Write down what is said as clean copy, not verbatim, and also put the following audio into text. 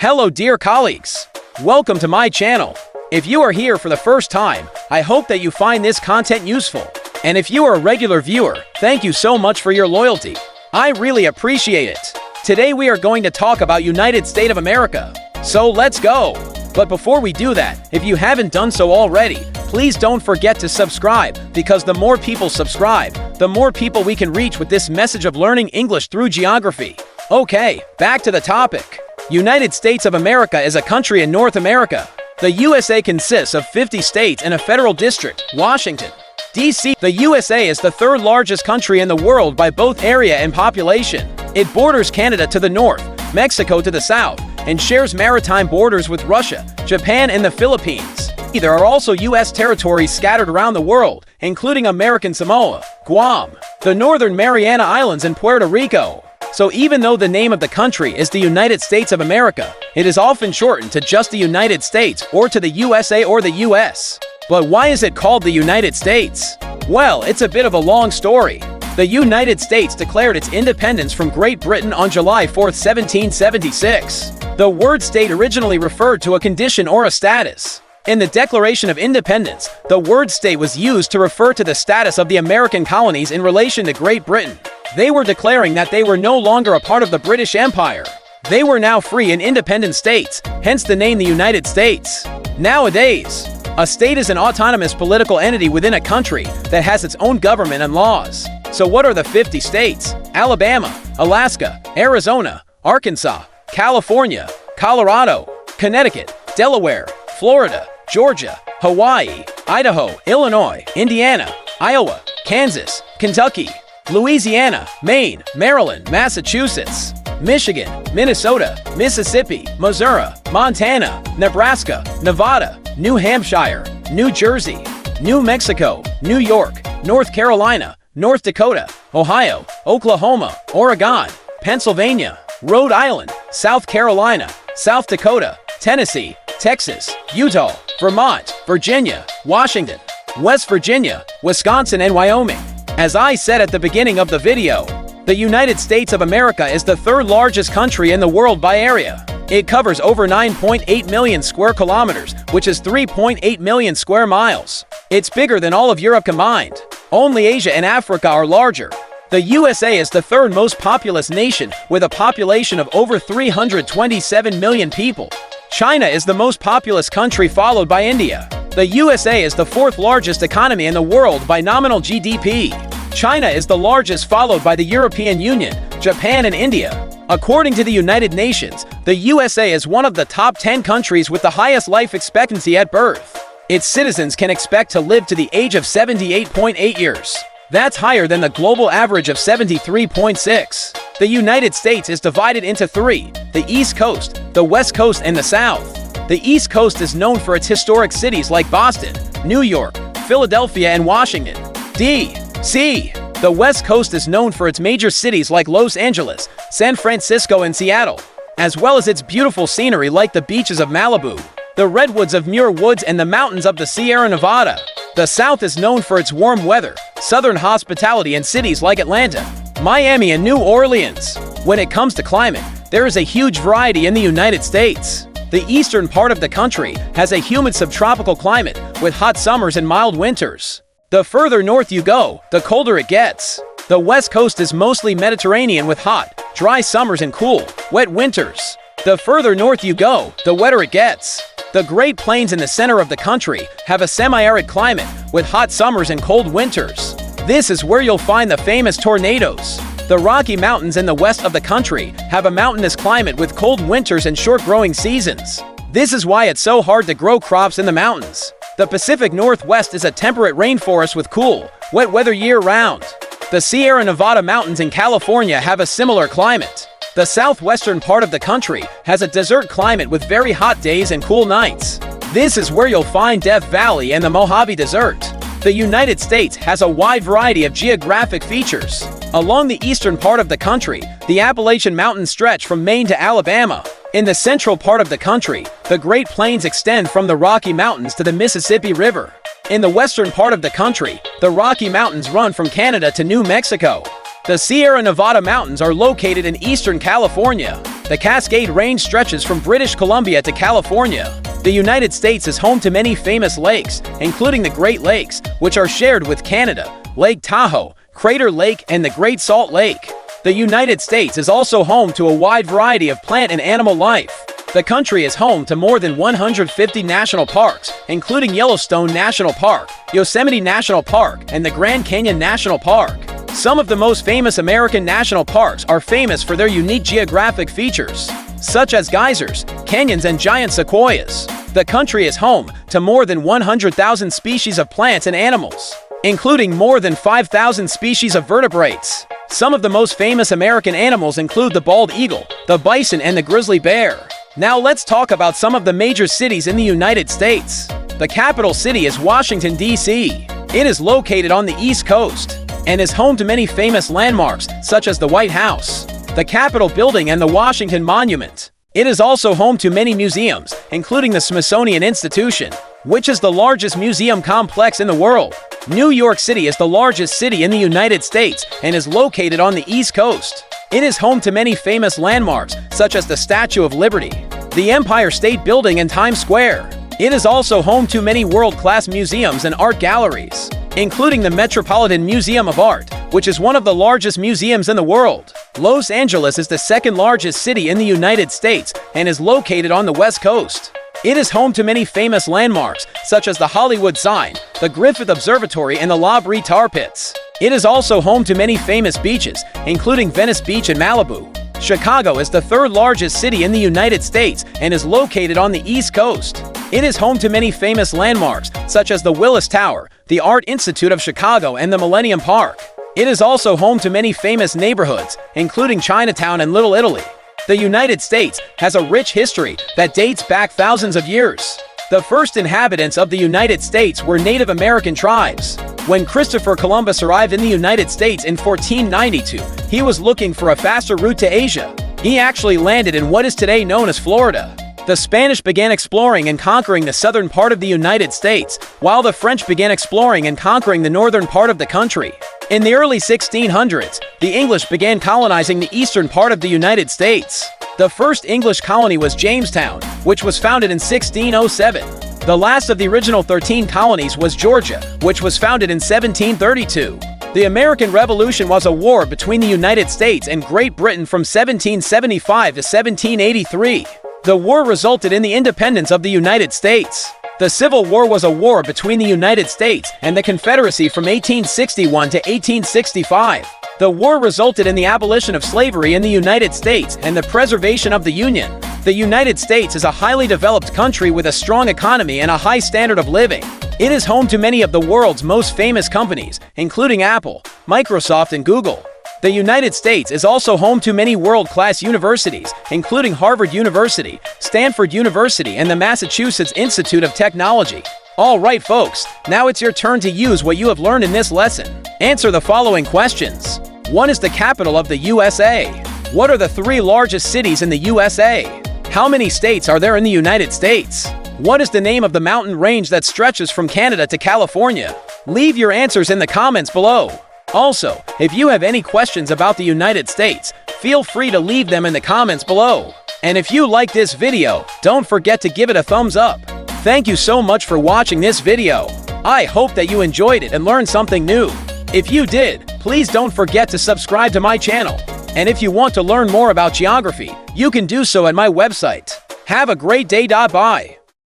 Hello dear colleagues, welcome to my channel. If you are here for the first time, I hope that you find this content useful. And if you are a regular viewer, thank you so much for your loyalty. I really appreciate it. Today we are going to talk about United States of America. So let's go. But before we do that, if you haven't done so already, please don't forget to subscribe, because the more people subscribe, the more people we can reach with this message of learning English through geography. Okay, back to the topic. United States of America is a country in North America. The USA consists of 50 states and a federal district, Washington, D.C. The USA is the third largest country in the world by both area and population. It borders Canada to the north, Mexico to the south, and shares maritime borders with Russia, Japan, and the Philippines. There are also U.S. territories scattered around the world, including American Samoa, Guam, the Northern Mariana Islands, and Puerto Rico. So even though the name of the country is the United States of America, it is often shortened to just the United States or to the USA or the US. But why is it called the United States? Well, it's a bit of a long story. The United States declared its independence from Great Britain on July 4, 1776. The word state originally referred to a condition or a status. In the Declaration of Independence, the word state was used to refer to the status of the American colonies in relation to Great Britain. They were declaring that they were no longer a part of the British Empire. They were now free and independent states, hence the name the United States. Nowadays, a state is an autonomous political entity within a country that has its own government and laws. So what are the 50 states? Alabama, Alaska, Arizona, Arkansas, California, Colorado, Connecticut, Delaware, Florida, Georgia, Hawaii, Idaho, Illinois, Indiana, Iowa, Kansas, Kentucky, Louisiana, Maine, Maryland, Massachusetts, Michigan, Minnesota, Mississippi, Missouri, Montana, Nebraska, Nevada, New Hampshire, New Jersey, New Mexico, New York, North Carolina, North Dakota, Ohio, Oklahoma, Oregon, Pennsylvania, Rhode Island, South Carolina, South Dakota, Tennessee, Texas, Utah, Vermont, Virginia, Washington, West Virginia, Wisconsin, and Wyoming. As I said at the beginning of the video, the United States of America is the third largest country in the world by area. It covers over 9.8 million square kilometers, which is 3.8 million square miles. It's bigger than all of Europe combined. Only Asia and Africa are larger. The USA is the third most populous nation with a population of over 327 million people. China is the most populous country, followed by India. The USA is the fourth largest economy in the world by nominal GDP. China is the largest, followed by the European Union, Japan, and India. According to the United Nations, the USA is one of the top 10 countries with the highest life expectancy at birth. Its citizens can expect to live to the age of 78.8 years. That's higher than the global average of 73.6. The United States is divided into three: the East Coast, the West Coast, and the South. The East Coast is known for its historic cities like Boston, New York, Philadelphia, and Washington, D.C. The West Coast is known for its major cities like Los Angeles, San Francisco, and Seattle, as well as its beautiful scenery like the beaches of Malibu, the redwoods of Muir Woods, and the mountains of the Sierra Nevada. The South is known for its warm weather, southern hospitality, and cities like Atlanta, Miami, and New Orleans. When it comes to climate, there is a huge variety in the United States. The eastern part of the country has a humid subtropical climate with hot summers and mild winters. The further north you go, the colder it gets. The West Coast is mostly Mediterranean with hot, dry summers and cool, wet winters. The further north you go, the wetter it gets. The Great Plains in the center of the country have a semi-arid climate with hot summers and cold winters. This is where you'll find the famous tornadoes. The Rocky Mountains in the west of the country have a mountainous climate with cold winters and short growing seasons. This is why it's so hard to grow crops in the mountains. The Pacific Northwest is a temperate rainforest with cool, wet weather year-round. The Sierra Nevada mountains in California have a similar climate. The southwestern part of the country has a desert climate with very hot days and cool nights. This is where you'll find Death Valley and the Mojave Desert. The United States has a wide variety of geographic features. Along the eastern part of the country, the Appalachian Mountains stretch from Maine to Alabama. In the central part of the country, the Great Plains extend from the Rocky Mountains to the Mississippi River. In the western part of the country, the Rocky Mountains run from Canada to New Mexico. The Sierra Nevada mountains are located in eastern California. The Cascade Range stretches from British Columbia to California. The United States is home to many famous lakes, including the Great Lakes, which are shared with Canada, Lake Tahoe, Crater Lake, and the Great Salt Lake. The United States is also home to a wide variety of plant and animal life. The country is home to more than 150 national parks, including Yellowstone National Park, Yosemite National Park, and the Grand Canyon National Park. Some of the most famous American national parks are famous for their unique geographic features, such as geysers, canyons, and giant sequoias. The country is home to more than 100,000 species of plants and animals, including more than 5,000 species of vertebrates. Some of the most famous American animals include the bald eagle, the bison, and the grizzly bear. Now let's talk about some of the major cities in the United States. The capital city is Washington, D.C. It is located on the East Coast and is home to many famous landmarks such as the White House, the Capitol Building, and the Washington Monument. It is also home to many museums, including the Smithsonian Institution, which is the largest museum complex in the world. New York City is the largest city in the United States and is located on the East Coast. It is home to many famous landmarks, such as the Statue of Liberty, the Empire State Building, and Times Square. It is also home to many world-class museums and art galleries, including the Metropolitan Museum of Art, which is one of the largest museums in the world. Los Angeles is the second largest city in the United States and is located on the West Coast. It is home to many famous landmarks, such as the Hollywood sign, the Griffith Observatory, and the La Brea Tar Pits. It is also home to many famous beaches, including Venice Beach and Malibu. Chicago is the third largest city in the United States and is located on the East Coast. It is home to many famous landmarks, such as the Willis Tower, the Art Institute of Chicago, and the Millennium Park. It is also home to many famous neighborhoods, including Chinatown and Little Italy. The United States has a rich history that dates back thousands of years. The first inhabitants of the United States were Native American tribes. When Christopher Columbus arrived in the United States in 1492, he was looking for a faster route to Asia. He actually landed in what is today known as Florida. The Spanish began exploring and conquering the southern part of the United States, while the French began exploring and conquering the northern part of the country. In the early 1600s, the English began colonizing the eastern part of the United States. The first English colony was Jamestown, which was founded in 1607. The last of the original 13 colonies was Georgia, which was founded in 1732. The American Revolution was a war between the United States and Great Britain from 1775 to 1783. The war resulted in the independence of the United States. The Civil War was a war between the United States and the Confederacy from 1861 to 1865. The war resulted in the abolition of slavery in the United States and the preservation of the Union. The United States is a highly developed country with a strong economy and a high standard of living. It is home to many of the world's most famous companies, including Apple, Microsoft, and Google. The United States is also home to many world-class universities, including Harvard University, Stanford University, and the Massachusetts Institute of Technology. All right, folks, now it's your turn to use what you have learned in this lesson. Answer the following questions. What is the capital of the USA? What are the 3 largest cities in the USA? How many states are there in the United States? What is the name of the mountain range that stretches from Canada to California? Leave your answers in the comments below. Also, if you have any questions about the United States, feel free to leave them in the comments below. And if you like this video, don't forget to give it a thumbs up. Thank you so much for watching this video. I hope that you enjoyed it and learned something new. If you did, please don't forget to subscribe to my channel. And if you want to learn more about geography, you can do so at my website. Have a great day. Bye.